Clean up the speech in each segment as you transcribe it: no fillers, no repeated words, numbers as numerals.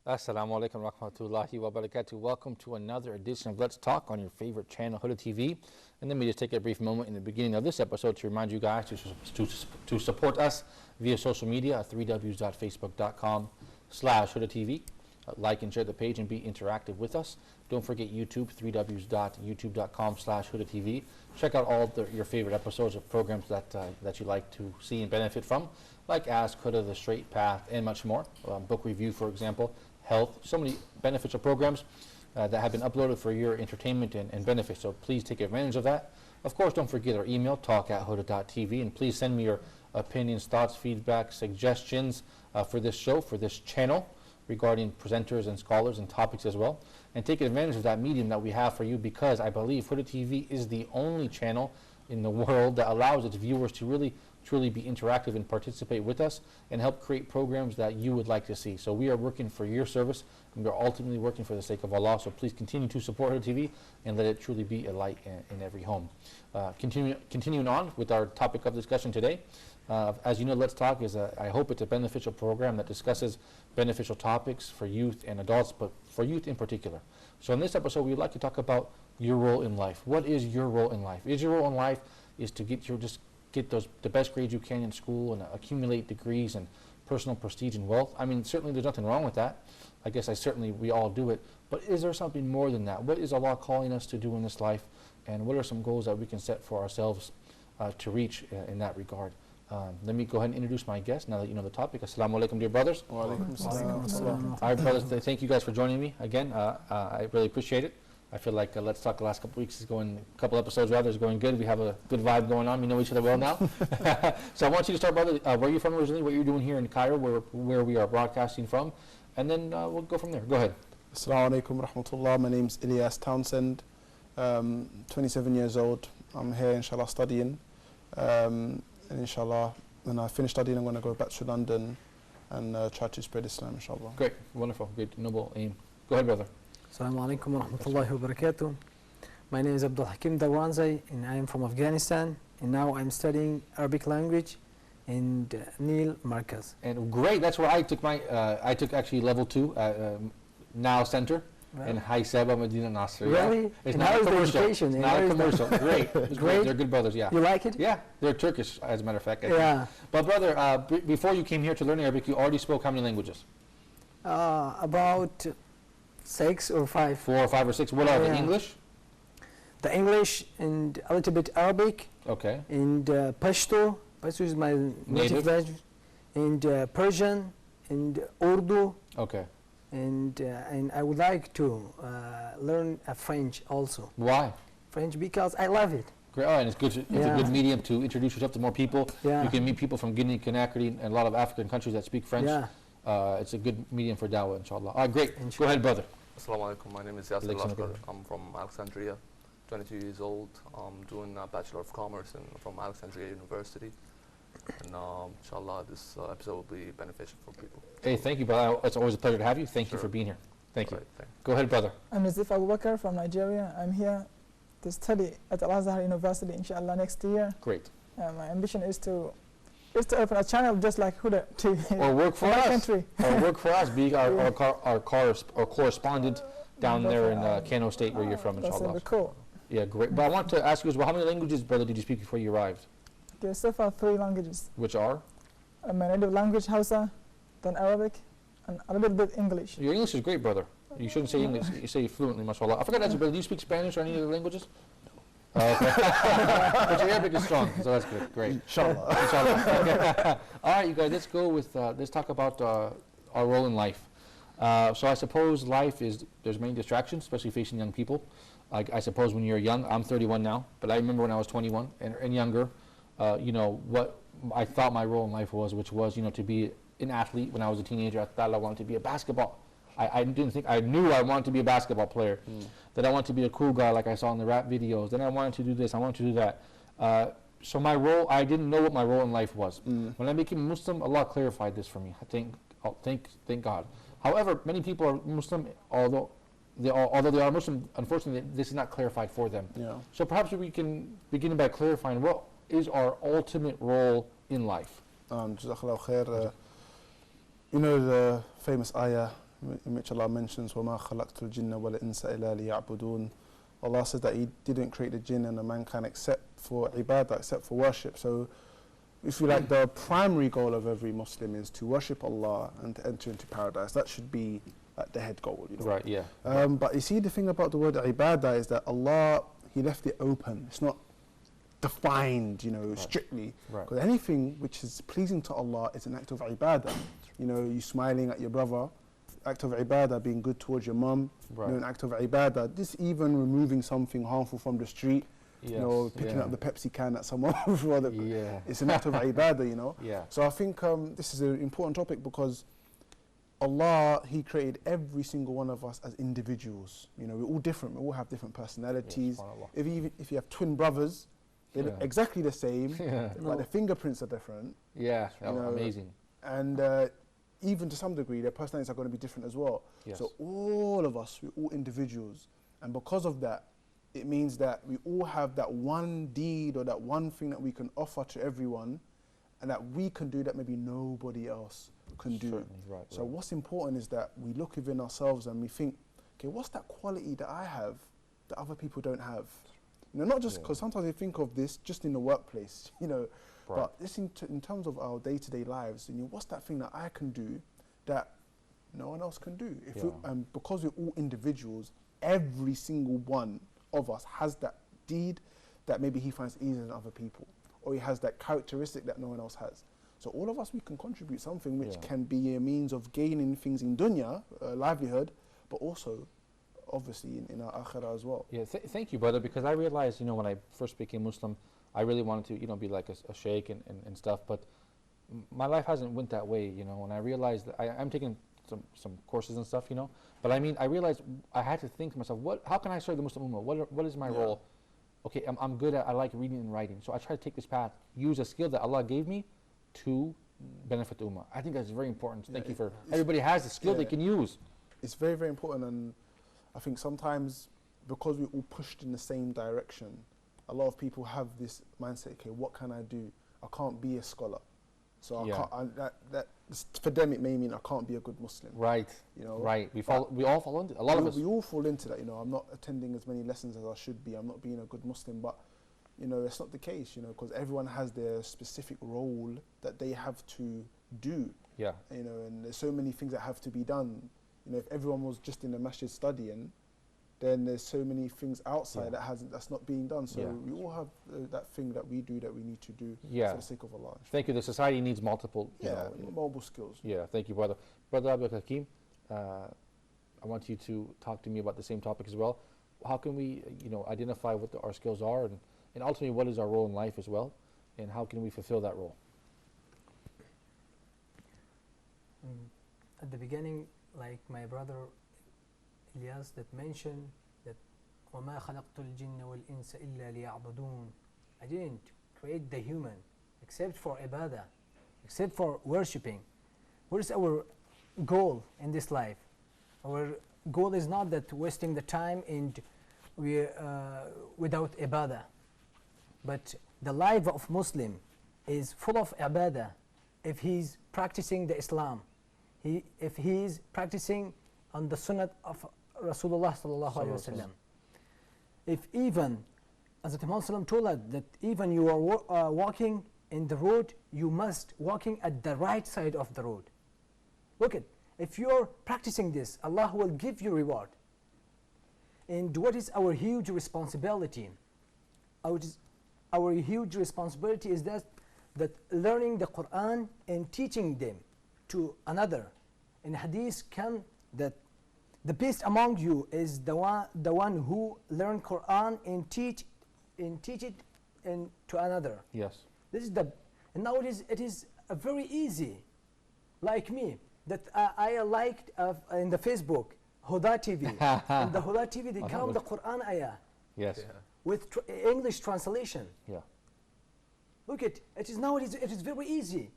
Assalamu alaikum wa rahmatullahi wa barakatuh. Welcome to another edition of Let's Talk on your favorite channel, Huda Tv. And let me just take a brief moment in the beginning of this episode to remind you guys to support us via social media at www.facebook.com/Huda Tv. Like and share the page and be interactive with us. Don't forget YouTube, www.youtube.com/Huda Tv. Check out all your favorite episodes of programs that you like to see and benefit from, like Ask Huda, The Straight Path, and much more. Book review, for example, health, so many beneficial programs that have been uploaded for your entertainment and benefit. So please take advantage of that. Of course, don't forget our email, talk@huda.tv, and please send me your opinions, thoughts, feedback, suggestions for this show, for this channel, regarding presenters and scholars and topics as well. And take advantage of that medium that we have for you, because I believe Huda TV is the only channel in the world that allows its viewers to really truly be interactive and participate with us and help create programs that you would like to see. So we are working for your service, and we're ultimately working for the sake of Allah. So please continue to support Huda TV and let it truly be a light in every home. Continuing on with our topic of discussion today, as you know, Let's Talk is I hope it's a beneficial program that discusses beneficial topics for youth and adults, but for youth in particular. So in this episode, we'd like to talk about your role in life. What is your role in life? Is your role in life is to get the best grades you can in school and accumulate degrees and personal prestige and wealth? I mean, certainly there's nothing wrong with that. I guess we all do it. But is there something more than that? What is Allah calling us to do in this life? And what are some goals that we can set for ourselves to reach in that regard? Let me go ahead and introduce my guest now that you know the topic. Assalamu alaikum, dear brothers. Wa alaikum assalam. All right, brothers, thank you guys for joining me again. I really appreciate it. I feel like Let's Talk the last couple weeks is going, a couple episodes rather, is going good. We have a good vibe going on. We know each other well now. So I want you to start, brother. Where you're from originally, what you're doing here in Cairo, where we are broadcasting from, and then we'll go from there. Go ahead. Assalamu alaikum wa rahmatullah. My name's Ilyas Townsend, 27 years old. I'm here, inshallah, studying. And inshallah, when I finish studying, I'm going to go back to London and try to spread Islam, inshallah. Great, wonderful, good, noble aim. Go ahead, brother. Assalamu alaikum wa rahmatullahi wa barakatuh. My name is Abdul Hakim Darwanzai, and I am from Afghanistan, and now I'm studying Arabic language in Nil Markaz. And great, that's where I took I took actually level 2 at Now Center in Haiseba, Medina Nasr. Really? Yeah. It's and not a commercial. Education? It's not a commercial. Great. It's great. They're good brothers, yeah. You like it? Yeah, they're Turkish, as a matter of fact. Yeah. But brother, before you came here to learn Arabic, you already spoke how many languages? About 6 or 5. 4 or 5 or 6. What are the English? The English and a little bit Arabic. Okay. And Pashto. Pashto is my native language. And Persian and Urdu. Okay. And I would like to learn French also. Why? French because I love it. Great. Oh, and it's good. It's a good medium to introduce yourself to more people. Yeah. You can meet people from Guinea, Conakry, and a lot of African countries that speak French. Yeah. It's a good medium for dawah, inshallah. All right, great. Go ahead, brother. Assalamu alaikum. My name is Yasser Lashkar. I'm from Alexandria, 22 years old. I'm doing a Bachelor of Commerce from Alexandria University. And inshallah, this episode will be beneficial for people. Hey, thank you, brother. It's always a pleasure to have you. Thank you for being here. Thank you. Go ahead, brother. I'm Nazif Abu Bakr from Nigeria. I'm here to study at Al-Azhar University, inshallah, next year. Great. My ambition is to open a channel just like Huda TV. Or work for us. Country. Or work for us, be our correspondent down there in Kano State, where you're from, inshallah. That's cool. Yeah, great. But I want to ask you as well, how many languages, brother, did you speak before you arrived? Okay, so far 3 languages. Which are? My native language, Hausa, then Arabic, and a little bit English. Your English is great, brother. You shouldn't say English. You say fluently, mashallah. I forgot to ask you, brother, do you speak Spanish or any other languages? Okay. But your Arabic is strong, so that's good. Great. Inshallah. Inshallah. All right, you guys, let's go with, let's talk about our role in life. So I suppose life is, there's many distractions, especially facing young people. I suppose when you're young, I'm 31 now, but I remember when I was 21 and younger, you know, what I thought my role in life was, which was, you know, to be an athlete. When I was a teenager, I thought I wanted to be a basketball. I didn't think, I knew I wanted to be a basketball player. That I wanted to be a cool guy like I saw in the rap videos. Then I wanted to do this, I wanted to do that. So my role, I didn't know what my role in life was. When I became a Muslim, Allah clarified this for me. Thank God. However, many people are Muslim, although they are Muslim, unfortunately, this is not clarified for them. Yeah. So perhaps we can begin by clarifying what is our ultimate role in life. Jazakallahu khair. You know the famous ayah, in which Allah mentions, وَمَا خَلَقْتُ الْجِنَّ وَالْإِنسَ إِلَّا لِيَعْبُدُونَ. Allah says that He didn't create the jinn and the mankind except for ibadah, except for worship. So, if you like, the primary goal of every Muslim is to worship Allah and to enter into paradise. That should be like the head goal, you know. Right, yeah. But you see, the thing about the word ibadah is that Allah, He left it open. It's not defined, you know, strictly. Right. Because anything which is pleasing to Allah is an act of ibadah. You know, you smiling at your brother, act of ibadah, being good towards your mum, Right. you know, an act of ibadah. This even removing something harmful from the street, you know, picking up the Pepsi can that someone it's an act of ibadah, you know. Yeah. So I think this is an important topic because Allah, He created every single one of us as individuals. You know, we're all different. We all have different personalities. Yes, If you have twin brothers, they look exactly the same, Yeah. but their fingerprints are different. Yeah, You know, amazing. And even to some degree, their personalities are going to be different as well. Yes. So all of us, we're all individuals. And because of that, it means that we all have that one deed or that one thing that we can offer to everyone and that we can do that maybe nobody else can do. Certainly, right, So right. what's important is that we look within ourselves and we think, okay, what's that quality that I have that other people don't have? You know, not just because sometimes we think of this just in the workplace, you know, Right. but this in terms of our day-to-day lives, you know, what's that thing that I can do that no one else can do? If and because we're all individuals, every single one of us has that deed that maybe he finds easier than other people, or he has that characteristic that no one else has. So all of us, we can contribute something which can be a means of gaining things in dunya, livelihood, but also obviously in our akhirah as well. Yeah, thank you, brother, because I realized, you know, when I first became Muslim, I really wanted to, you know, be like a sheikh and stuff, but my life hasn't went that way, you know, and I realized that I'm taking some courses and stuff, you know, but I mean, I realized I had to think to myself, how can I serve the Muslim Ummah? What is my role? Okay, I'm good at, I like reading and writing, so I try to take this path, use a skill that Allah gave me to benefit the Ummah. I think that's very important. Thank you for, everybody has a skill they can use. It's very, very important, and I think sometimes because we're all pushed in the same direction, a lot of people have this mindset, okay, what can I do? I can't be a scholar. So I can't, that for them it may mean I can't be a good Muslim. Right, you know, right. We all fall into it. A lot of us. We all fall into that, you know. I'm not attending as many lessons as I should be. I'm not being a good Muslim, but you know, that's not the case, you know, because everyone has their specific role that they have to do. Yeah. You know, and there's so many things that have to be done. You know, if everyone was just in the masjid studying, then there's so many things outside that's not being done. So we all have that thing that we do that we need to do for the sake of Allah. Thank you. The society needs multiple, multiple skills. Yeah, thank you, brother. Brother Abdul Hakim, I want you to talk to me about the same topic as well. How can we, you know, identify what our skills are, and ultimately what is our role in life as well, and how can we fulfill that role? At the beginning, like my brother Ilyas that mentioned that وَمَا خَلَقْتُ الْجِنَّ وَالْإِنسَ إِلَّا لِيَعْبُدُونَ. I didn't create the human except for ibadah, except for worshipping. What is our goal in this life? Our goal is not that wasting the time and we without ibadah, but the life of Muslim is full of ibadah if he's practicing the Islam, if he's practicing on the sunnah of Rasulullah sallallahu alaihi wasallam. If even, as the Prophet told us, that even you are walking in the road, you must walking at the right side of the road. Look at, if you're practicing this, Allah will give you reward. And what is our huge responsibility? Our huge responsibility is that learning the Quran and teaching them to another. In hadith come that the best among you is the one who learn Quran and teach it to another. Yes. This is and now it is very easy. Like me, that I liked in the Facebook Huda Tv. In the Huda TV they come the Quran ayah. Yes. With English translation. Yeah. Look it is very easy.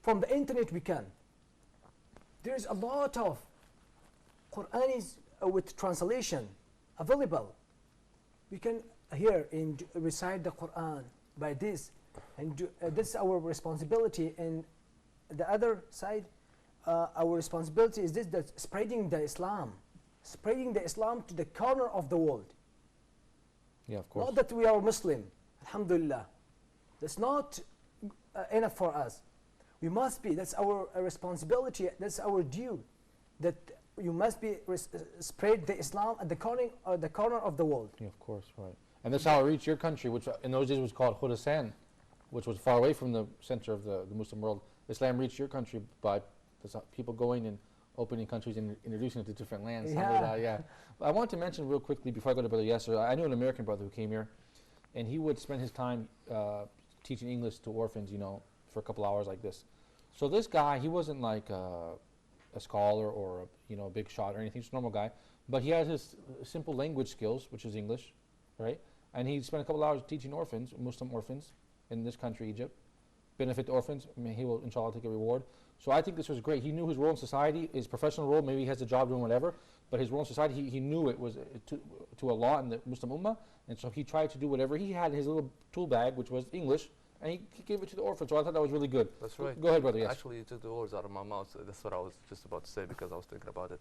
From the internet we can. There is a lot of Quran is with translation available. We can hear and recite the Quran by this, and this is our responsibility. And the other side, our responsibility is this, that spreading the Islam to the corner of the world. Yeah, of course. Not that we are Muslim, alhamdulillah. That's not enough for us. We must be, that's our responsibility, that's our due, that you must be spread the Islam at the corner of the world. Yeah, of course, right. And that's how it reached your country, which in those days was called Huda, which was far away from the center of the Muslim world. Islam reached your country by people going and opening countries and introducing it to different lands. Yeah. Yeah. I want to mention real quickly before I go to Brother Yasser, I knew an American brother who came here, and he would spend his time teaching English to orphans, for a couple hours like this. So this guy, he wasn't like a scholar or a big shot or anything, just a normal guy, but he had his simple language skills, which is English, right? And he spent a couple hours teaching orphans, Muslim orphans, in this country, Egypt. Benefit the orphans. I mean, he will, inshallah, take a reward. So I think this was great. He knew his role in society, his professional role. Maybe he has a job doing whatever, but his role in society, he knew it was to Allah and the Muslim Ummah, and so he tried to do whatever he had in his little tool bag, which was English, and he gave it to the orphans. So I thought that was really good. That's right. Go ahead, brother. Yes. Actually, you took the words out of my mouth. That's what I was just about to say because I was thinking about it.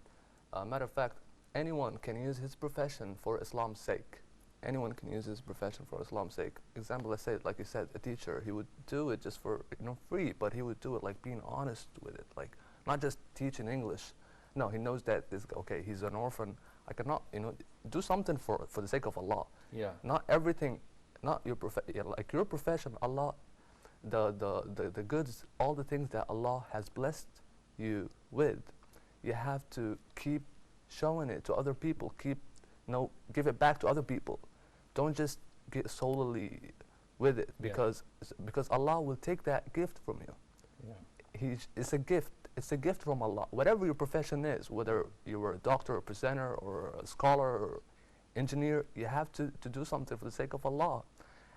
Matter of fact, anyone can use his profession for Islam's sake. Anyone can use his profession for Islam's sake. Example, let's say, like you said, a teacher, he would do it just for free, but he would do it like being honest with it, like not just teaching English. No, he knows that this, okay, he's an orphan. I cannot, do something for the sake of Allah. Yeah. Not everything, not your like your profession. Allah, the goods, all the things that Allah has blessed you with, you have to keep showing it to other people. Give it back to other people. Don't just get solely with it because Allah will take that gift from you. Yeah. It's a gift. It's a gift from Allah. Whatever your profession is, whether you were a doctor, or presenter, or a scholar, or engineer, you have to do something for the sake of Allah,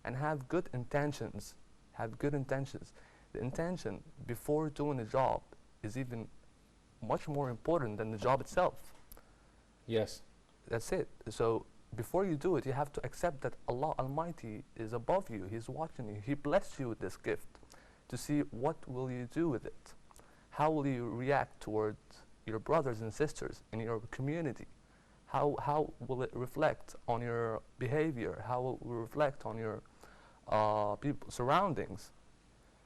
and have good intentions. Have good intentions. The intention before doing a job is even much more important than the job itself. Yes. That's it. So before you do it, you have to accept that Allah Almighty is above you. He's watching you. He blessed you with this gift to see what will you do with it. How will you react towards your brothers and sisters in your community? How will it reflect on your behavior? How will it reflect on your surroundings?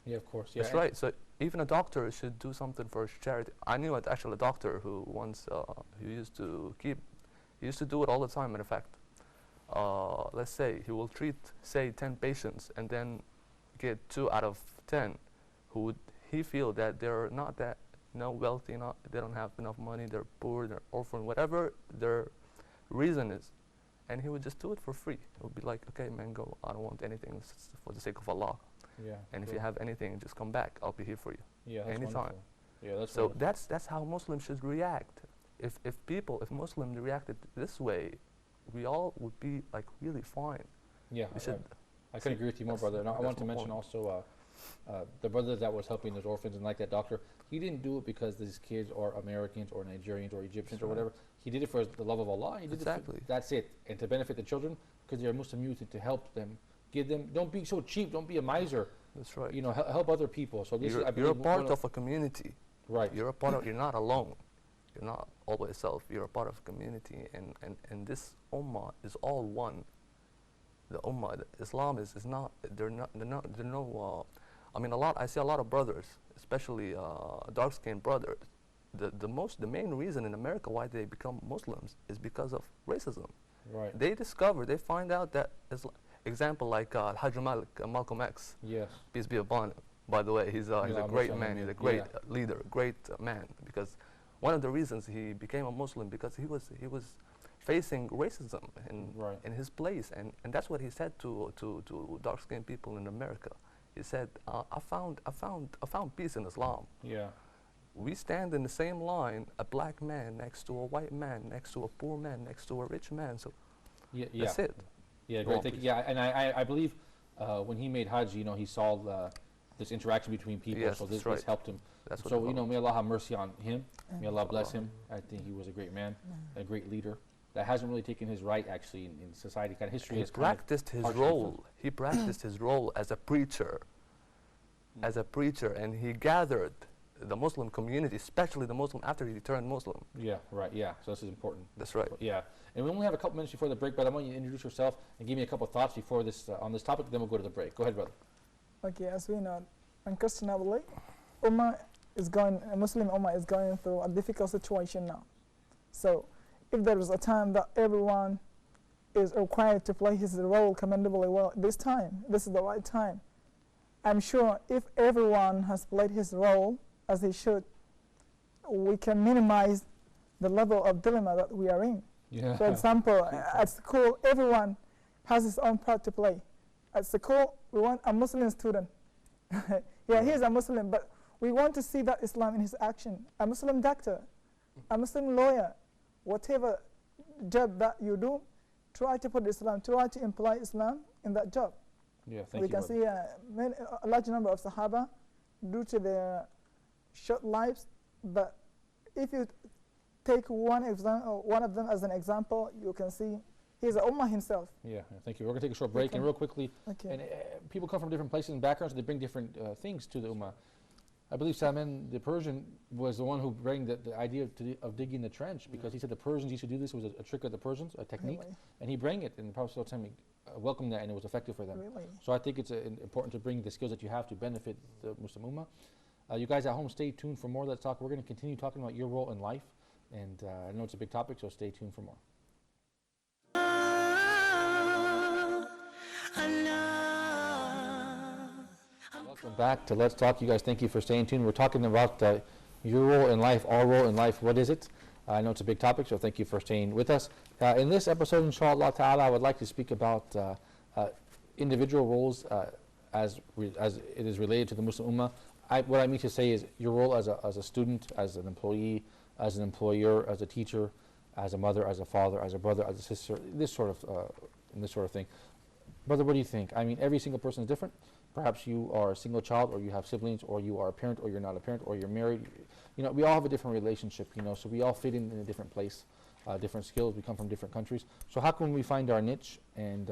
Yeah, of course. Yeah. That's right. So even a doctor should do something for charity. I knew actually a doctor who once he used to do it all the time. Matter of fact, let's say he will treat, say, 10 patients and then get 2 out of 10 who would he feel that they're not that wealthy, they don't have enough money, they're poor, they're orphan, whatever their reason is, and he would just do it for free. It would be like, okay, man, go. I don't want anything. It's for the sake of Allah. Yeah. And if you have anything, just come back. I'll be here for you. Yeah, that's anytime. wonderful. Yeah, that's so wonderful. that's how Muslims should react. If Muslims reacted this way, we all would be like really fine. Yeah, I couldn't agree with you more, brother. And I want to mention also the brother that was helping those orphans, and like that doctor, he didn't do it because these kids are Americans or Nigerians or Egyptians or whatever. He did it for the love of Allah. He did exactly. That's it, and to benefit the children because they're Muslim youth, and to help them, give them. Don't be so cheap. Don't be a miser. That's right. Help other people. So this you're a part of a community. Right. You're a part of. You're not alone. You're not all by yourself. You're a part of a community, and this ummah is all one. The ummah, Islam is not. They're no. I mean, I see a lot of brothers, especially dark-skinned brothers. The main reason in America why they become Muslims is because of racism. Right. They find out that, example like Hajj Malcolm X. Yes. Peace be upon him. By the way, he's a great man. He's a great leader, great man. Because one of the reasons he became a Muslim because he was facing racism in his place, and that's what he said to dark-skinned people in America. He said, I found peace in Islam. Yeah. We stand in the same line, a black man next to a white man, next to a poor man, next to a rich man. So that's it. Yeah, great. Thank you. Yeah, and I believe when he made Hajj, he saw this interaction between people. Yes, so this right. helped him. That's so may Allah have mercy on him. May Allah bless him. I think he was a great man, a great leader that hasn't really taken his right actually in society. Kind of history. He practiced his role. He practiced his role as a preacher. As a preacher, and he gathered the Muslim community, especially the Muslim after he turned Muslim. Yeah, right, yeah. So this is important. That's right. Yeah. And we only have a couple minutes before the break, but I want you to introduce yourself and give me a couple of thoughts before this on this topic, then we'll go to the break. Go ahead, brother. Okay, as we know, unquestionably, Muslim Ummah is going through a difficult situation now. So, if there is a time that everyone is required to play his role commendably well, this is the right time. I'm sure if everyone has played his role as he should, we can minimize the level of dilemma that we are in. Yeah. For example, at school, everyone has his own part to play. At school, we want a Muslim student. Yeah, he's a Muslim, but we want to see that Islam in his action. A Muslim doctor, a Muslim lawyer, whatever job that you do, try to put Islam, try to imply Islam in that job. Yeah, thank we you. can see a large number of Sahaba due to their short lives, but if you take one of them as an example, you can see he's a Ummah himself. Yeah, thank you. We're going to take a short break, and real quickly, Okay. people come from different places and backgrounds, they bring different things to the Ummah. I believe Salman, the Persian, was the one who bring the idea of digging the trench, because he said the Persians used to do this, it was a trick of the Persians, a technique, Really? and he bring it, and the Prophet ﷺ welcomed that, and it was effective for them. Really? So I think it's important to bring the skills that you have to benefit the Muslim Ummah. You guys at home, stay tuned for more of that talk. We're going to continue talking about your role in life, and I know it's a big topic, so stay tuned for more. Welcome back to Let's Talk. You guys, thank you for staying tuned. We're talking about your role in life, our role in life. What is it? I know it's a big topic, so thank you for staying with us. In this episode, inshallah ta'ala, I would like to speak about individual roles as it is related to the Muslim Ummah. What I mean to say is your role as a student, as an employee, as an employer, as a teacher, as a mother, as a father, as a brother, as a sister, this sort of thing. Brother, what do you think? I mean, every single person is different. Perhaps you are a single child, or you have siblings, or you are a parent, or you're not a parent, or you're married. You know, we all have a different relationship, you know, so we all fit in a different place, different skills. We come from different countries. So how can we find our niche and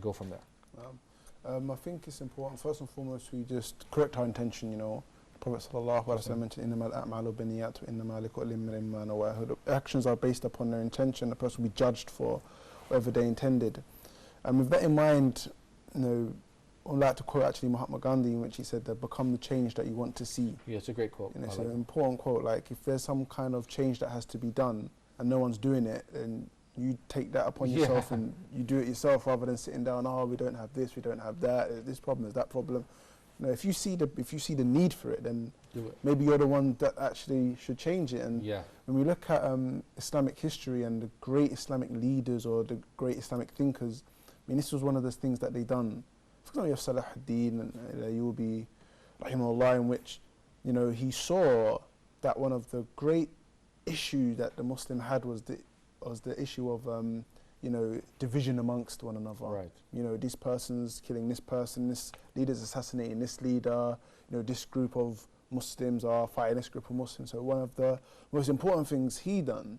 go from there? I think it's important, first and foremost, we just correct our intention, you know. Prophet sallallahu alaihi wasallam mentioned, "Innamal a'malu binniyat wa innamal likulli imrin ma nawa." The actions are based upon their intention. The person will be judged for whatever they intended. And with that in mind, you know, I'd like to quote actually Mahatma Gandhi, in which he said that become the change that you want to see. Yeah, it's a great quote. You know, it's an important quote. Like, if there's some kind of change that has to be done and no one's doing it, then you take that upon yourself and you do it yourself, rather than sitting down, oh, we don't have this, we don't have that, this problem, is that problem. You know, if you see the need for it, then do it. Maybe you're the one that actually should change it. And yeah. when we look at Islamic history and the great Islamic leaders or the great Islamic thinkers, I mean, this was one of those things that they done. For example, you have Salah ad-Din and Ayyubi, rahimahullah, in which, you know, he saw that one of the great issues that the Muslim had was the issue of, you know, division amongst one another. Right. You know, this person's killing this person, this leader's assassinating this leader, you know, this group of Muslims are fighting this group of Muslims. So one of the most important things he done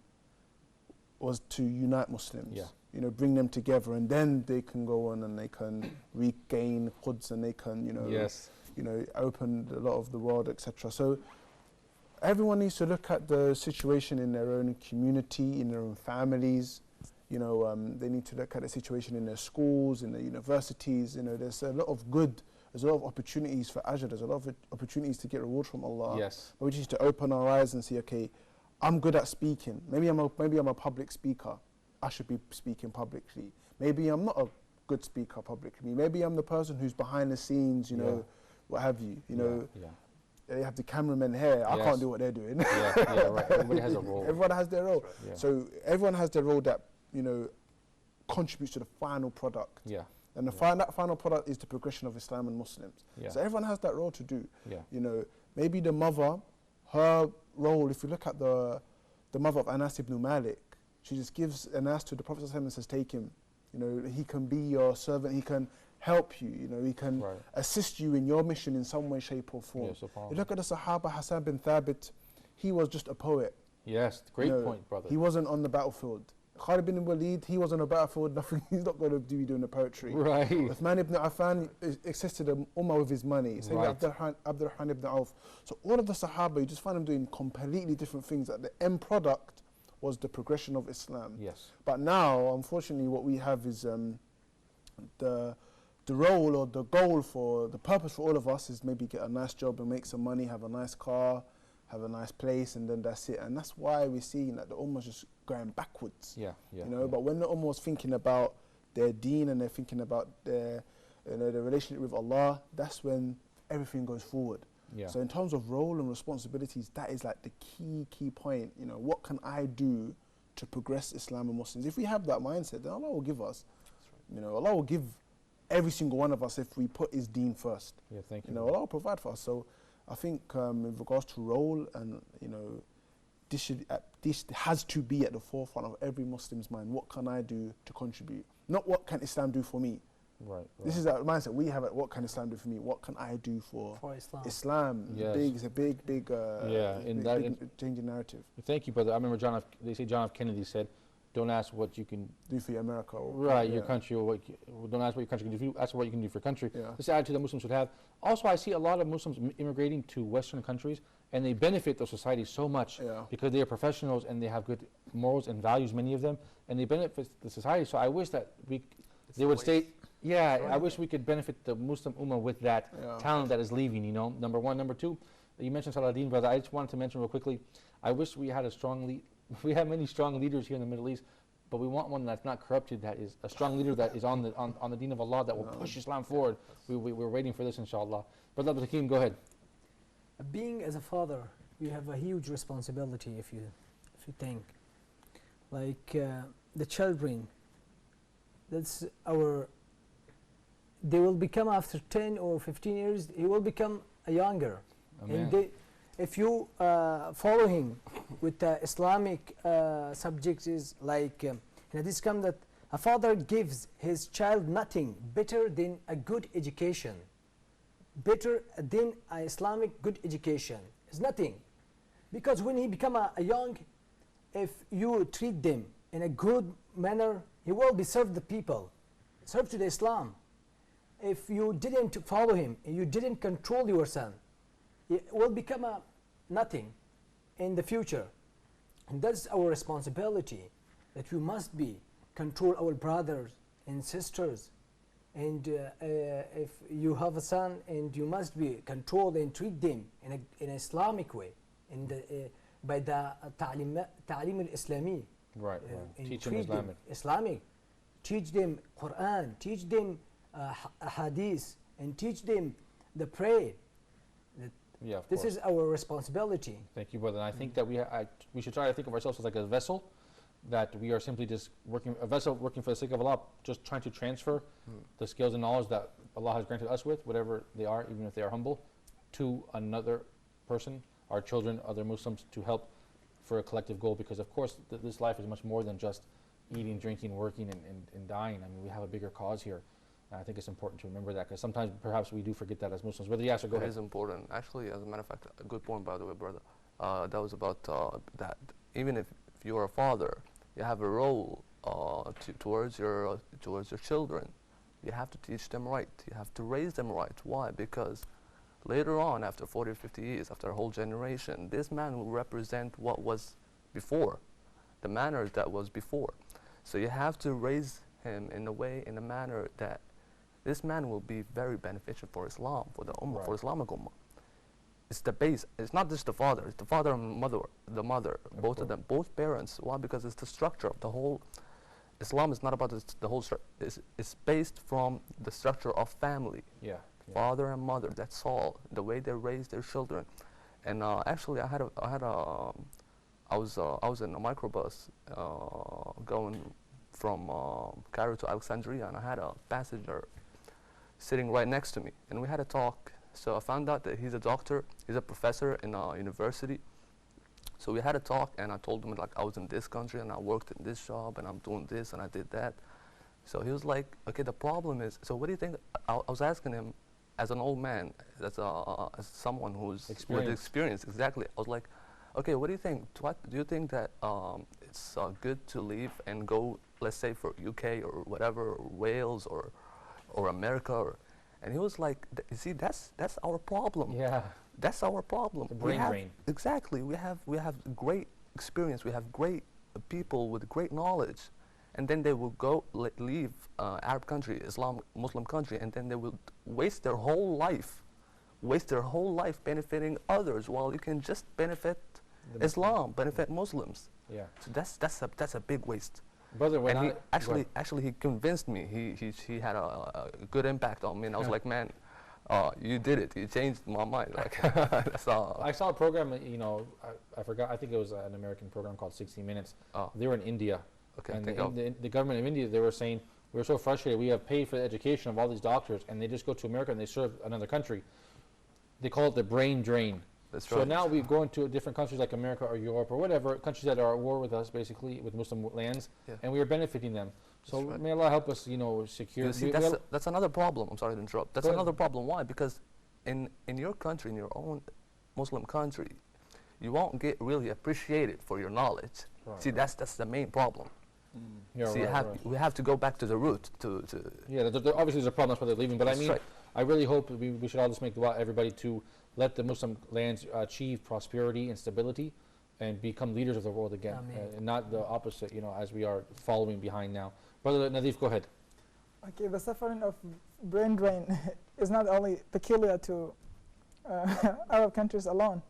was to unite Muslims. Yeah. You know, bring them together, and then they can go on and they can regain Quds, and they can, you know, open a lot of the world, etc. So everyone needs to look at the situation in their own community, in their own families. You know, they need to look at the situation in their schools, in their universities. You know, there's a lot of good, there's a lot of opportunities for ajr, there's a lot of opportunities to get reward from Allah. Yes. But we just need to open our eyes and see, okay, I'm good at speaking. Maybe I'm a public speaker. I should be speaking publicly. Maybe I'm not a good speaker publicly. Maybe I'm the person who's behind the scenes, you know, what have you. You know, they have the cameramen here. I can't do what they're doing. Right. Everybody has a role. Everyone has their role. Right. Yeah. So everyone has their role that, you know, contributes to the final product. Yeah. And that final product is the progression of Islam and Muslims. Yeah. So everyone has that role to do. Yeah. You know, maybe the mother, her role, if you look at the mother of Anas ibn Malik, she just gives Anas to the Prophet and says, take him. You know, he can be your servant, he can help you, you know, he can assist you in your mission in some way, shape or form. You look at the Sahaba, Hassan bin Thabit, he was just a poet. Yes, great point, brother. He wasn't on the battlefield. Khalid bin Walid, he was on a battlefield, nothing, he's not going to be doing the poetry. Right. Uthman ibn Affan assisted the Ummah with his money. Same with Abdurrahman ibn Auf. So all of the Sahaba, you just find them doing completely different things. That the end product was the progression of Islam. Yes. But now, unfortunately, what we have is the role or the goal for, the purpose for all of us is maybe get a nice job and make some money, have a nice car, have a nice place, and then that's it. And that's why we're seeing that the Ummah's just going backwards. Yeah, yeah. You know, but when the Ummah was thinking about their deen and they're thinking about their, you know, their relationship with Allah, that's when everything goes forward. Yeah. So in terms of role and responsibilities, that is like the key point. You know, what can I do to progress Islam and Muslims? If we have that mindset, then Allah will give us. You know, Allah will give every single one of us if we put His deen first. Yeah, thank you. You know, Allah will provide for us. So I think in regards to role and, you know, this has to be at the forefront of every Muslim's mind. What can I do to contribute? Not what can Islam do for me. Right. This is that mindset we have. What can Islam do for me? What can I do for Islam? Islam? Yes. It's a big changing narrative. Thank you, brother. I remember they say John F. Kennedy said, "Don't ask what you can Do for your America. your country, or don't ask what your country can do. Ask what you can do for your country." Yeah. This attitude that Muslims should have. Also, I see a lot of Muslims immigrating to Western countries, and they benefit those societies so much because they are professionals and they have good morals and values, many of them, and they benefit the society. So I wish that they would stay. Yeah, I wish we could benefit the Muslim Ummah with that talent that is leaving, you know, number one. Number two, you mentioned Saladin, brother. I just wanted to mention real quickly, I wish we had we have many strong leaders here in the Middle East, but we want one that's not corrupted, that is a strong leader that is on the deen of Allah, that will push Islam forward. We're waiting for this, inshallah. Brother Abdul Hakim, go ahead. Being as a father, you have a huge responsibility if you think. Like the children, they will become after 10 or 15 years, he will become a younger. And if you follow him with the Islamic subjects, is like in this come that a father gives his child nothing better than a good education, better than an Islamic good education. It's nothing, because when he become a young, if you treat them in a good manner, he will be serve the people, serve to the Islam. If you didn't follow him, you didn't control your son, it will become a nothing in the future. And that's our responsibility, that we must be control our brothers and sisters. And if you have a son, and you must be controlled and treat them in an Islamic way, by the ta'lim al-Islami. Right. Teach them Islamic. Teach them Quran, teach them hadith, and teach them the prayer. Yeah, this is our responsibility. Thank you, brother. And I think that we should try to think of ourselves as like a vessel, that we are simply just working for the sake of Allah, just trying to transfer the skills and knowledge that Allah has granted us with, whatever they are, even if they are humble, to another person, our children, other Muslims, to help for a collective goal. Because of course, this life is much more than just eating, drinking, working, and dying. I mean, we have a bigger cause here. And I think it's important to remember that, because sometimes perhaps we do forget that as Muslims. Brother Yasser, go ahead. It is important. Actually, as a matter of fact, a good point, by the way, brother. That was about that even if you're a father, you have a role towards your children. You have to teach them right. You have to raise them right. Why? Because later on, after 40 or 50 years, after a whole generation, this man will represent what was before, the manner that was before. So you have to raise him in a manner that this man will be very beneficial for Islam, for the Ummah, for Islamic Ummah. It's the base. It's not just the father. It's the father and the mother, both of them, both parents. Why? Because it's the structure of the whole. Islam is not about the whole structure. It's based from the structure of family. Yeah. Father and mother. That's all. The way they raise their children. And actually, I was in a microbus going from Cairo to Alexandria, and I had a passenger sitting right next to me, and we had a talk. So I found out that he's a doctor, he's a professor in a university. So we had a talk, and I told him, like, I was in this country and I worked in this job and I'm doing this and I did that. So he was like, okay, the problem is, so what do you think? I was asking him, as an old man, as someone who's with experience, exactly. I was like, Okay, what do you think? What do you think that it's good to leave and go, let's say, for UK or whatever, or Wales or America? And he was like, you see, that's our problem. Yeah. That's our problem. The brain drain. Exactly. We have great experience. We have great people with great knowledge, and then they will go leave Arab country, Muslim country, and then they will waste their whole life benefiting others, while you can just benefit Islam, benefit Muslims. Yeah. So that's a big waste. Brother, when And he actually he convinced me. He had a good impact on me, and I was like, man, you did it. You changed my mind. Like that's all. I saw a program, you know, I forgot. I think it was an American program called 60 Minutes. Oh. They were in India, Okay. and the government of India, they were saying, we're so frustrated. We have paid for the education of all these doctors, and they just go to America and they serve another country. They call it the brain drain. That's So right. now we go into different countries like America or Europe or whatever, countries that are at war with us, basically, with Muslim lands, Yeah. and we are benefiting them. So That's right. may Allah help us, you know, secure. You see, that's another problem. I'm sorry to interrupt. That's Go ahead. another problem. Why? Because in your country, in your own Muslim country, you won't get really appreciated for your knowledge. Right, See, right. that's the main problem. Yeah, See, right. we have to go back to the root to Yeah, obviously there's a problem, that's why they're leaving. But I That's mean, right. I really hope we should all just make dua, everybody, to let the Muslim lands achieve prosperity and stability and become leaders of the world again. Ameen. And not the opposite, you know, as we are following behind now. Brother Nadif, go ahead. Okay, the suffering of brain drain is not only peculiar to Arab countries alone.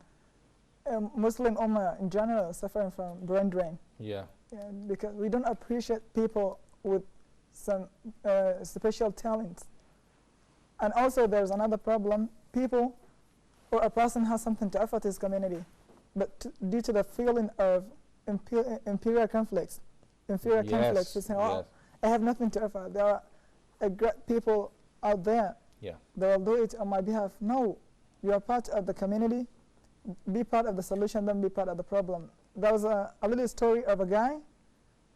Muslim Ummah in general is suffering from brain drain. Yeah. Yeah, because we don't appreciate people with some special talents. And also there's another problem. People or a person has something to offer to his community, but due to the feeling of inferior conflicts, they say, oh, Yes. I have nothing to offer. There are great people out there. Yeah. They will do it on my behalf. No, you are part of the community. Be part of the solution, don't be part of the problem. There was a little story of a guy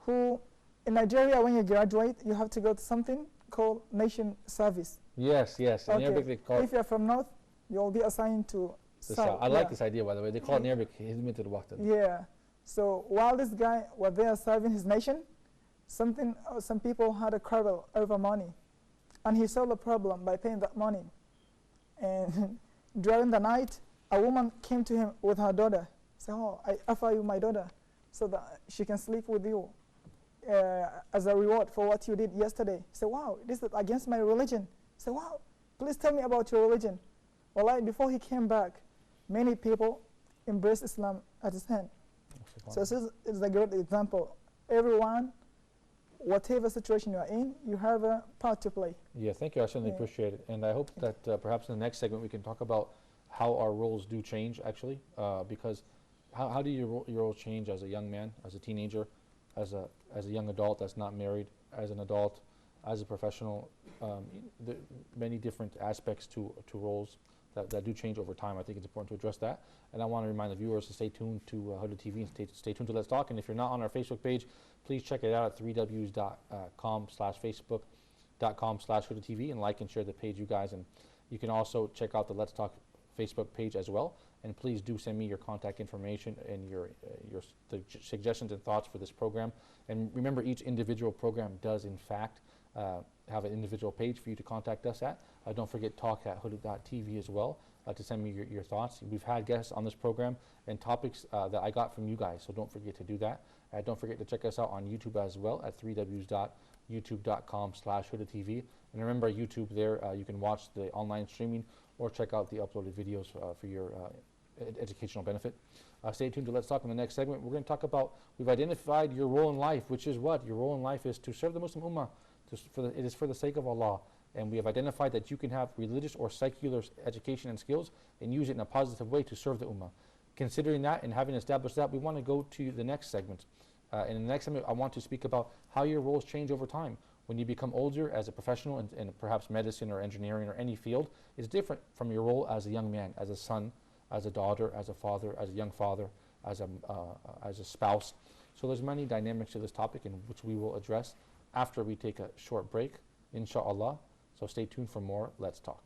who, in Nigeria, when you graduate, you have to go to something called nation service. Yes, yes. In Arabic they call If it you're from north, you'll be assigned to the south. I like this idea, by the way. They call it in Arabic Hizmet al-Waqt. Yeah. So while this guy was there serving his nation, some people had a quarrel over money, and he solved the problem by paying that money. And during the night, a woman came to him with her daughter. Said, "Oh, I offer you my daughter, so that she can sleep with you as a reward for what you did yesterday." He said, "Wow, this is against my religion." He said, "Wow, please tell me about your religion." Well, before he came back, many people embraced Islam at his hand. So this is a great example. Everyone, whatever situation you are in, you have a part to play. Yeah, thank you. I certainly Yeah. appreciate it. And I hope that perhaps in the next segment we can talk about how our roles do change, actually, because how do your roles change as a young man, as a teenager, as a young adult that's not married, as an adult, as a professional, many different aspects to roles that do change over time. I think it's important to address that. And I want to remind the viewers to stay tuned to Huda TV and stay tuned to Let's Talk. And if you're not on our Facebook page, please check it out at 3ws.com/facebook.com/Huda TV and like and share the page, you guys. And you can also check out the Let's Talk Facebook page as well. And please do send me your contact information and your suggestions and thoughts for this program. And remember, each individual program does, in fact, have an individual page for you to contact us at. Don't forget Talk at Huda.tv as well to send me your thoughts. We've had guests on this program and topics that I got from you guys, so don't forget to do that. Don't forget to check us out on YouTube as well at 3ws.youtube.com/Huda TV. And remember, YouTube there, you can watch the online streaming or check out the uploaded videos for your educational benefit. Stay tuned to Let's Talk in the next segment. We're going to talk about, we've identified your role in life, which is what? Your role in life is to serve the Muslim Ummah. It is for the sake of Allah. And we have identified that you can have religious or secular education and skills and use it in a positive way to serve the Ummah. Considering that and having established that, we want to go to the next segment. And in the next segment, I want to speak about how your roles change over time. When you become older as a professional in perhaps medicine or engineering or any field, it's different from your role as a young man, as a son, as a daughter, as a father, as a young father, as a spouse. So there's many dynamics to this topic in which we will address after we take a short break, inshallah. So stay tuned for more Let's Talk.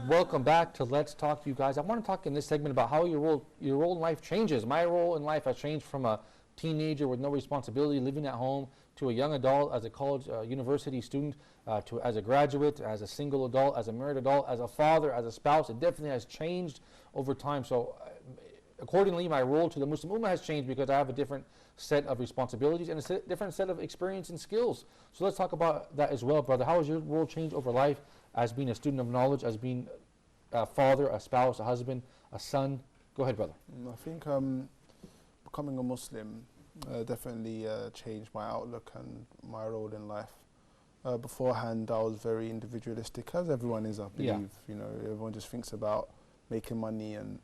Welcome back to Let's Talk, you guys. I want to talk in this segment about how your role in life changes. My role in life has changed from a teenager with no responsibility, living at home, to a young adult, as a college, university student, to as a graduate, as a single adult, as a married adult, as a father, as a spouse. It definitely has changed over time. So accordingly, my role to the Muslim Ummah has changed because I have a different set of responsibilities and a different set of experience and skills. So let's talk about that as well, brother. How has your role changed over life as being a student of knowledge, as being a father, a spouse, a husband, a son? Go ahead, brother. I think becoming a Muslim definitely changed my outlook and my role in life. Beforehand, I was very individualistic, as everyone is, I believe. Yeah. You know, everyone just thinks about making money and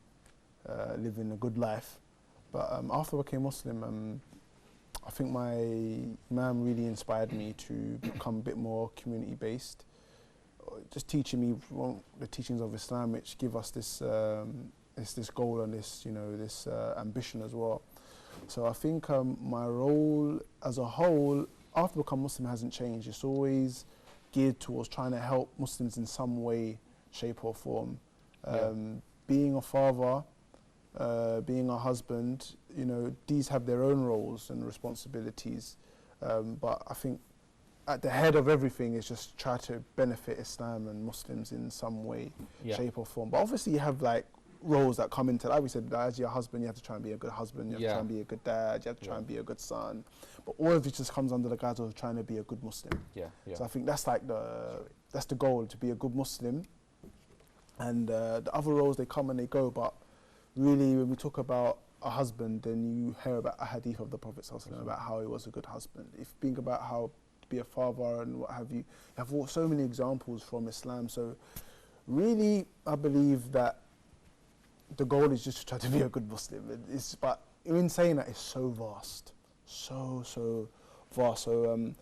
living a good life. But after I became Muslim, I think my Imam really inspired me to become a bit more community-based. Just teaching me the teachings of Islam, which give us this this goal and this, you know, this ambition as well. So I think my role as a whole after becoming Muslim hasn't changed. It's always geared towards trying to help Muslims in some way, shape or form. Being a father, being a husband, you know, these have their own roles and responsibilities. But I think at the head of everything is just try to benefit Islam and Muslims in some way, shape or form. But obviously you have like roles that come into, like we said, as your husband, you have to try and be a good husband, you have to try and be a good dad, you have to try and be a good son. But all of it just comes under the guise of trying to be a good Muslim. So I think that's like that's the goal, to be a good Muslim. And the other roles, they come and they go, but really when we talk about a husband, then you hear about a hadith of the Prophet ﷺ about how he was a good husband. If you think about how to be a father and what have you, you have so many examples from Islam. So really, I believe that the goal is just to try to be a good Muslim. But in saying that, it's so vast, so vast. So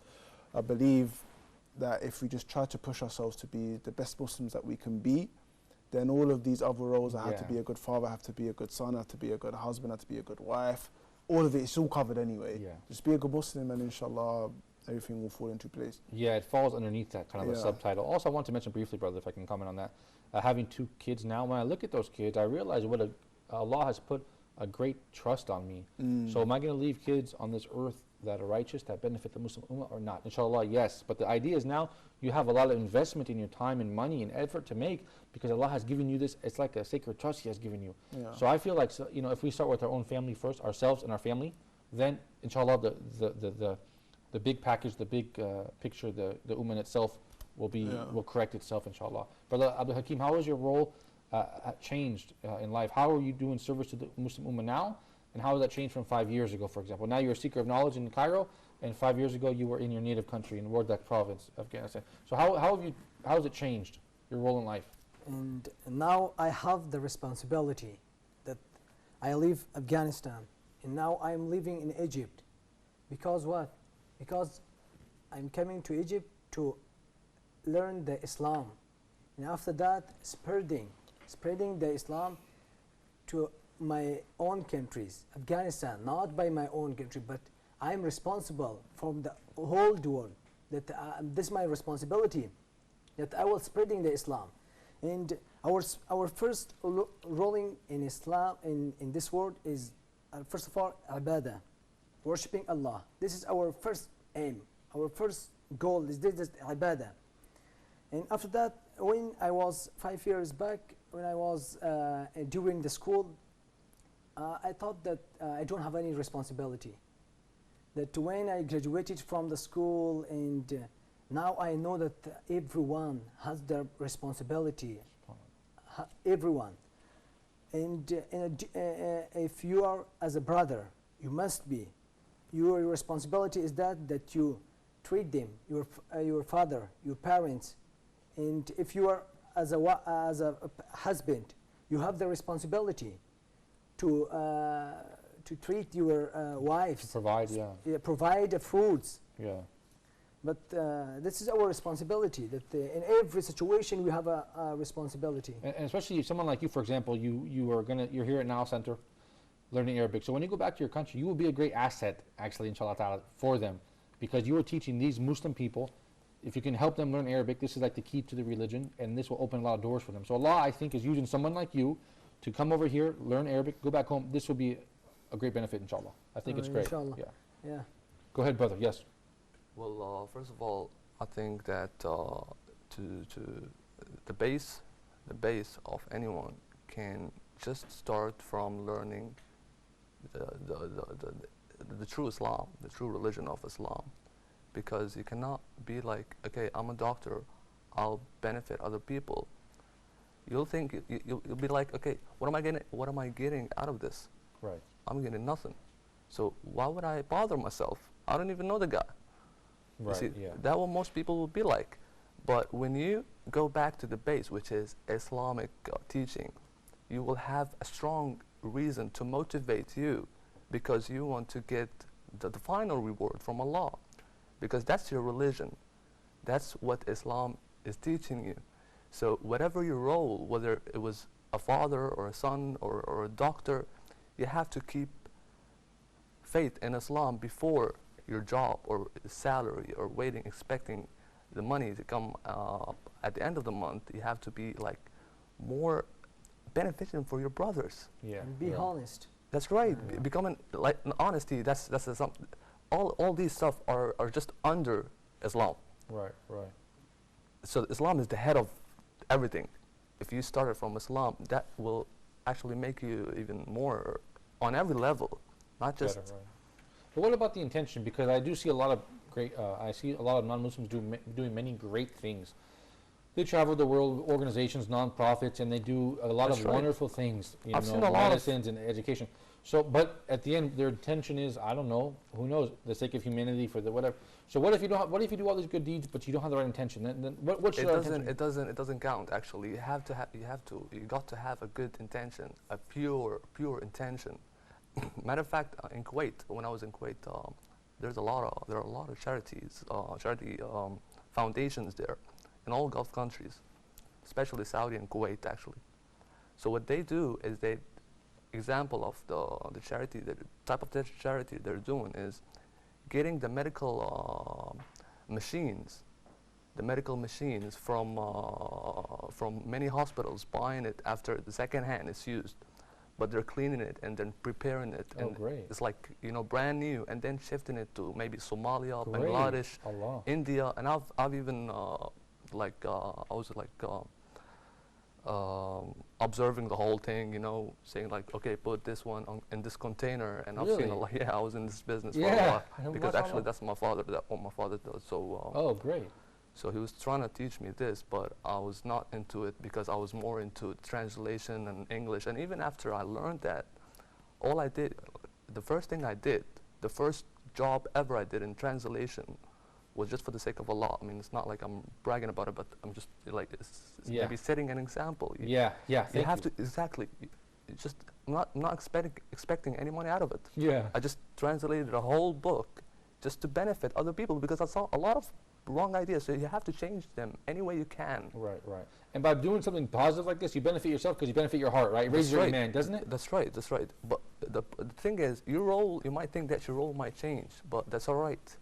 I believe that if we just try to push ourselves to be the best Muslims that we can be, then all of these other roles, I have to be a good father, I have to be a good son, I have to be a good husband, I have to be a good wife, all of it's all covered anyway. Just be a good Muslim and inshallah everything will fall into place. Yeah, it falls underneath that kind of a subtitle. Also, I want to mention briefly, brother, if I can comment on that. Having 2 kids now, when I look at those kids, I realize what Allah has put a great trust on me. So am I going to leave kids on this earth that are righteous, that benefit the Muslim Ummah or not? Inshallah, yes. But the idea is now you have a lot of investment in your time and money and effort to make, because Allah has given you this. It's like a sacred trust He has given you. So I feel like, you know, if we start with our own family first, ourselves and our family, then inshallah the big package, the big picture, the Ummah itself will correct itself, inshallah. Brother Abdul Hakim, how has your role changed in life? How are you doing service to the Muslim Ummah now? And how has that changed from 5 years ago, for example? Now you're a seeker of knowledge in Cairo, and 5 years ago you were in your native country, in Wardak province, Afghanistan. So how has it changed, your role in life? And now I have the responsibility that I leave Afghanistan, and now I'm living in Egypt. Because what? Because I'm coming to Egypt to learn the Islam, and after that spreading the Islam to my own countries, Afghanistan, not by my own country, but I'm responsible from the whole world. That this is my responsibility, that I will spreading the Islam. And our first rolling in Islam in this world is first of all ibadah, worshipping Allah. This is our first aim, our first goal is this ibadah. And after that, when I was 5 years back, when I was during the school, I thought that I don't have any responsibility. That when I graduated from the school, and now I know that everyone has their responsibility, everyone. And if you are as a brother, you must be. Your responsibility is that you treat them, your father, your parents. And if you are as a husband, you have the responsibility to treat your wives. To provide, provide the foods. But this is our responsibility, that in every situation we have a responsibility. And especially someone like you, for example, you're here at Nile Center learning Arabic. So when you go back to your country, you will be a great asset, actually, inshallah ta'ala, for them, because you are teaching these Muslim people if you can help them learn Arabic, this is like the key to the religion, and this will open a lot of doors for them. So Allah, I think, is using someone like you to come over here, learn Arabic, go back home. This will be a great benefit, inshallah. I think it's great. Inshallah. Yeah. Yeah. Go ahead, brother. Yes. Well, first of all, I think that the base of anyone can just start from learning the true Islam, the true religion of Islam, because you cannot be like, okay, I'm a doctor, I'll benefit other people. You'll think you'll be like, okay, what am I getting out of this? Right. I'm getting nothing. So why would I bother myself? I don't even know the guy. Right. You see, Yeah. that's what most people will be like. But when you go back to the base, which is Islamic teaching, you will have a strong reason to motivate you, because you want to get the final reward from Allah, because that's your religion. That's what Islam is teaching you. So whatever your role, whether it was a father or a son or a doctor, you have to keep faith in Islam before your job or salary or waiting, expecting the money to come at the end of the month. You have to be like more beneficial for your brothers. Yeah. And be yeah. honest. That's right. Yeah. Becoming like honesty. That's all these stuff are just under Islam. Right. Right. So Islam is the head of everything. If you started from Islam, that will actually make you even more on every level, not just. Better, right. But what about the intention? Because I do see a lot of great. I see a lot of non-Muslims doing many great things. They travel the world, organizations, non-profits, and they do a lot That's of right. wonderful things. You I've know, seen a lot of- medicines and education. So, but at the end, their intention is, I don't know, who knows, the sake of humanity, for the whatever. So, what if you don't? What if you do all these good deeds, but you don't have the right intention? Then what should our intention? It doesn't count actually. You got to have a good intention, a pure intention. Matter of fact, in Kuwait, when I was in Kuwait, there are a lot of charities, charity foundations there, in all Gulf countries, especially Saudi and Kuwait actually. So what they do is example of the charity, the type of charity they're doing is getting the medical machines from many hospitals, buying it after the second hand is used, but they're cleaning it and then preparing it, Oh, and great. it's like, you know, brand new, and then shifting it to maybe Somalia, Great. Bangladesh, Allah. India, and I've even I was like observing the whole thing, you know, saying like, okay, put this one in this container, and I've seen Really? a lot. Yeah, I was in this business for a Yeah. while, because actually that's what my father does. So Oh, great. so he was trying to teach me this, but I was not into it because I was more into translation and English. And even after I learned that, all I did, the first thing I did, the first job ever I did in translation was just for the sake of Allah. I mean, it's not like I'm bragging about it, but I'm just like, it's Yeah. maybe setting an example. Yeah. Yeah. You Thank have to, exactly. I'm not expecting any money out of it. Yeah. I just translated a whole book just to benefit other people, because I saw a lot of wrong ideas. So you have to change them any way you can. Right. Right. And by doing something positive like this, you benefit yourself because you benefit your heart, right? It raises your right. iman, doesn't it? That's right. That's right. But the thing is, your role, you might think that your role might change, but that's all right.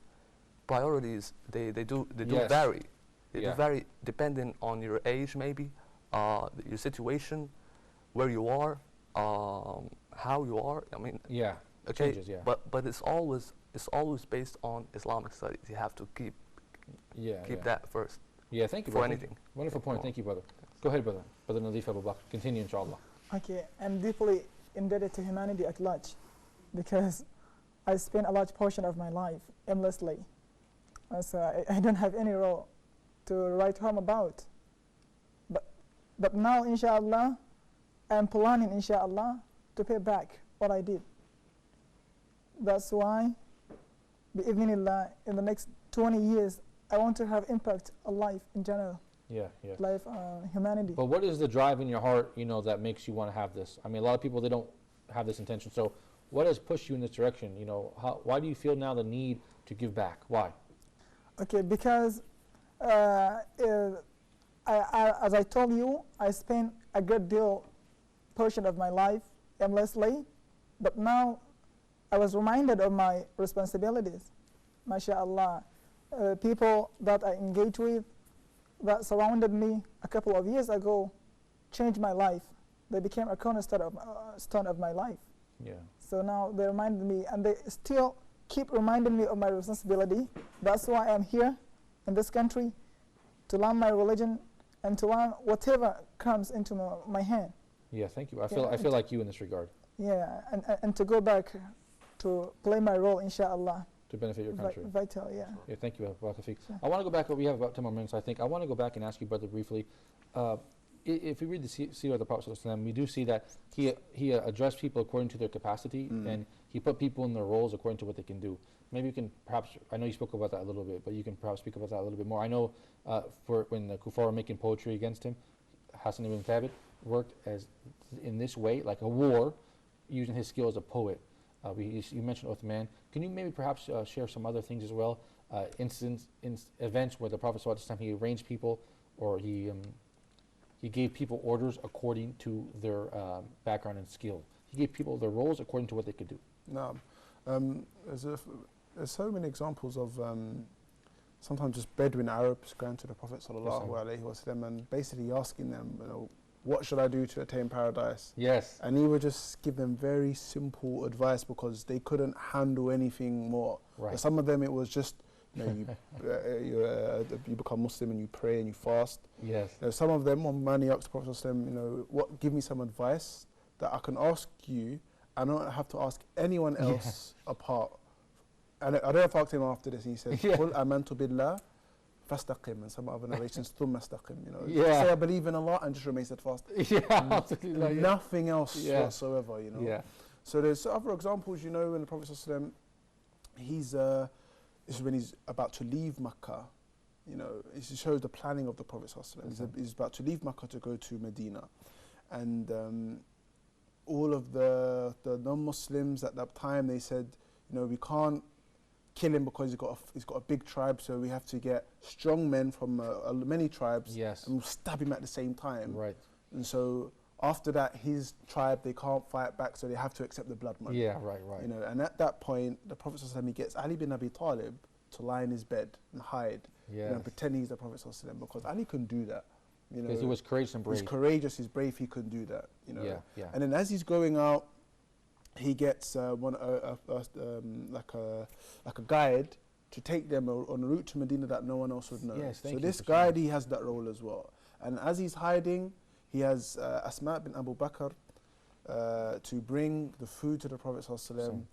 Priorities, they do Yes. vary. They Yeah. do vary depending on your age, maybe, your situation, where you are, how you are. I mean, Yeah. okay, Changes, yeah. but it's always based on Islamic studies. You have to keep Yeah. yeah. that first Yeah. Thank you. for brother. anything. Wonderful point. Go Thank you, brother. Go ahead, brother. Brother Nadif Abu Bakr. Continue, inshallah. Okay, I'm deeply indebted to humanity at large because I spent a large portion of my life aimlessly. So I don't have any role to write home about. But now, inshallah, I'm planning, inshallah, to pay back what I did. That's why, bi'idhnillah, in the next 20 years, I want to have impact on life in general, Yeah. Yeah. life, humanity. But what is the drive in your heart, you know, that makes you want to have this? I mean, a lot of people, they don't have this intention. So what has pushed you in this direction? You know, why do you feel now the need to give back? Why? Okay, because as I told you, I spent a good deal portion of my life aimlessly, but now I was reminded of my responsibilities. MashaAllah. people that I engage with, that surrounded me a couple of years ago, changed my life. They became a cornerstone of my life. Yeah. So now they remind me, and they still keep reminding me of my responsibility. That's why I'm here in this country, to learn my religion and to learn whatever comes into my hand. Yeah, thank you. I feel like you in this regard. Yeah, and to go back to play my role, inshallah. To benefit your country. Vital, yeah. Yeah, thank you, Barakallahu Feek. Sure. I want to go back, we have about 10 more minutes, I think. I want to go back and ask you, brother, briefly. If we read the seerah of the Prophet ﷺ, we do see that he addressed people according to their capacity, and he put people in their roles according to what they can do. Maybe you can perhaps, I know you spoke about that a little bit, but you can perhaps speak about that a little bit more. I know for when the kuffar were making poetry against him, Hassan ibn Thabit worked as in this way, like a war, using his skill as a poet. You mentioned Uthman. Can you maybe perhaps share some other things as well? Events where the Prophet ﷺ, he arranged people, or he gave people orders according to their background and skill. He gave people their roles according to what they could do. No, there's so many examples of sometimes just Bedouin Arabs going to the Prophet ﷺ and basically asking them, what should I do to attain paradise? Yes. And he would just give them very simple advice because they couldn't handle anything more. Right. Some of them it was just, you become Muslim and you pray and you fast. Yes. Some of them, when Mani asked the Prophet ﷺ, give me some advice that I can ask you, I don't have to ask anyone else apart. And I don't have to ask him after this. He said, "Qul amantu billah, fastaqim," and some other narrations, thumma istaqim. Say I believe in Allah and just remain steadfast. Nothing else whatsoever. Yeah. So there's other examples. When the Prophet ﷺ, this is when he's about to leave Makkah. It shows the planning of the Prophet ﷺ. He's about to leave Makkah to go to Medina, and all of the non-Muslims at that time, they said, we can't kill him because he's got a big tribe, so we have to get strong men from many tribes, and we'll stab him at the same time. Right. And so after that, his tribe, they can't fight back, so they have to accept the blood money. Yeah, right. And at that point, the Prophet ﷺ, he gets Ali bin Abi Talib to lie in his bed and hide, and pretend he's the Prophet ﷺ, because Ali couldn't do that. Because he was courageous and brave. He's courageous, he's brave, he couldn't do that. Yeah. And then as he's going out, he gets like a guide to take them on a route to Medina that no one else would know. Yes, so this guide, he has that role as well. And as he's hiding, he has Asma bin Abu Bakr to bring the food to the Prophet ﷺ.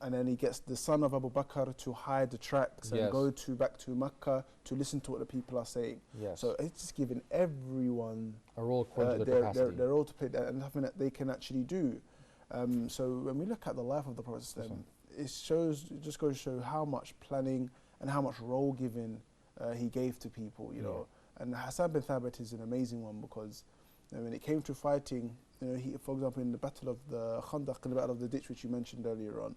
And then he gets the son of Abu Bakr to hide the tracks and go back to Mecca to listen to what the people are saying. So it's just giving everyone a role according to their capacity. Their role to play, and something that they can actually do. So when we look at the life of the Prophet, it just goes to show how much planning and how much role giving he gave to people. And Hassan bin Thabit is an amazing one because when it came to fighting, for example, in the battle of the Khandaq, in the battle of the ditch, which you mentioned earlier on,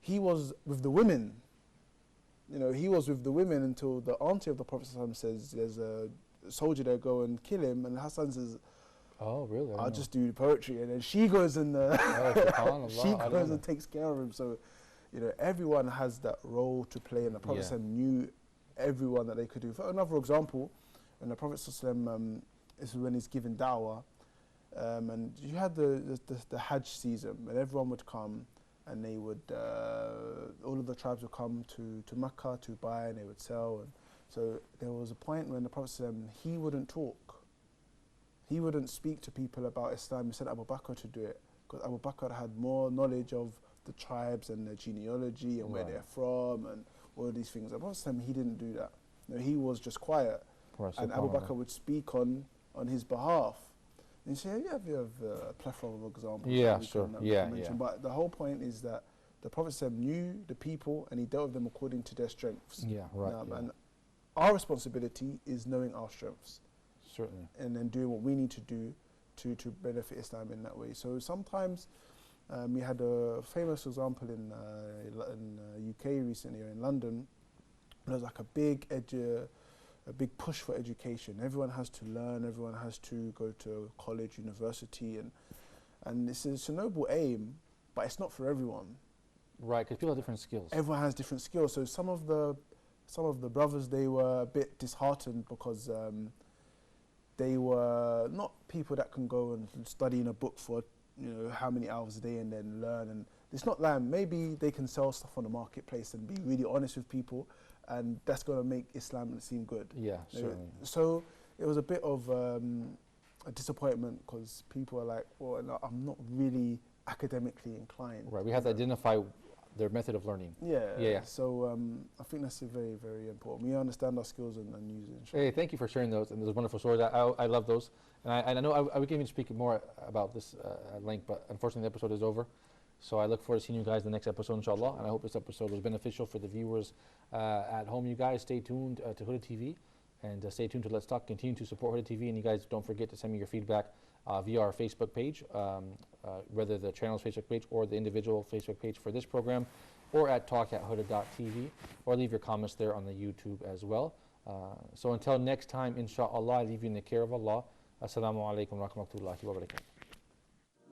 he was with the women. He was with the women until the auntie of the Prophet says, "There's a soldier there, go and kill him." And Hassan says, "Oh, really? I'll just do the poetry." And then she goes and she goes and takes care of him. So, everyone has that role to play, and the Prophet knew everyone that they could do. For another example, when the Prophet this is when he's giving da'wah, and you had the Hajj season, and everyone would come, and they would all of the tribes would come to Makkah to buy, and they would sell. And so there was a point when the Prophet he wouldn't talk. He wouldn't speak to people about Islam. He sent Abu Bakr to do it because Abu Bakr had more knowledge of the tribes and their genealogy and where they're from and all of these things. Abu Bakr, he didn't do that. He was just quiet, and Abu Bakr would speak on his behalf. And you say, you have a plethora of examples. Yeah, sure. But the whole point is that the Prophet knew the people and he dealt with them according to their strengths. And our responsibility is knowing our strengths. Certainly. And then doing what we need to do to benefit Islam in that way. So sometimes we had a famous example in UK recently, or in London. There was like a big push for education. Everyone has to learn, everyone has to go to college, university, and it's a noble aim, but it's not for everyone. Right, because people have different skills. Everyone has different skills. So some of the brothers, they were a bit disheartened because they were not people that can go and study in a book for how many hours a day and then learn. And it's not that. Maybe they can sell stuff on the marketplace and be really honest with people, and that's going to make Islam seem good. Yeah, certainly. So it was a bit of a disappointment because people are like, well, no, I'm not really academically inclined. Right, we have to identify their method of learning. Yeah. So I think that's very, very important. We understand our skills and use it. Hey, thank you for sharing those and those wonderful stories. I love those. And I know I can even speak more about this at length, but unfortunately the episode is over. So I look forward to seeing you guys in the next episode, inshallah. And I hope this episode was beneficial for the viewers at home. You guys stay tuned to Huda TV and stay tuned to Let's Talk. Continue to support Huda TV. And you guys don't forget to send me your feedback via our Facebook page, whether the channel's Facebook page or the individual Facebook page for this program, or at talk@huda.tv, or leave your comments there on the YouTube as well. So until next time, inshallah, I leave you in the care of Allah. Assalamu alaikum wa rahmatullahi wa barakatuh.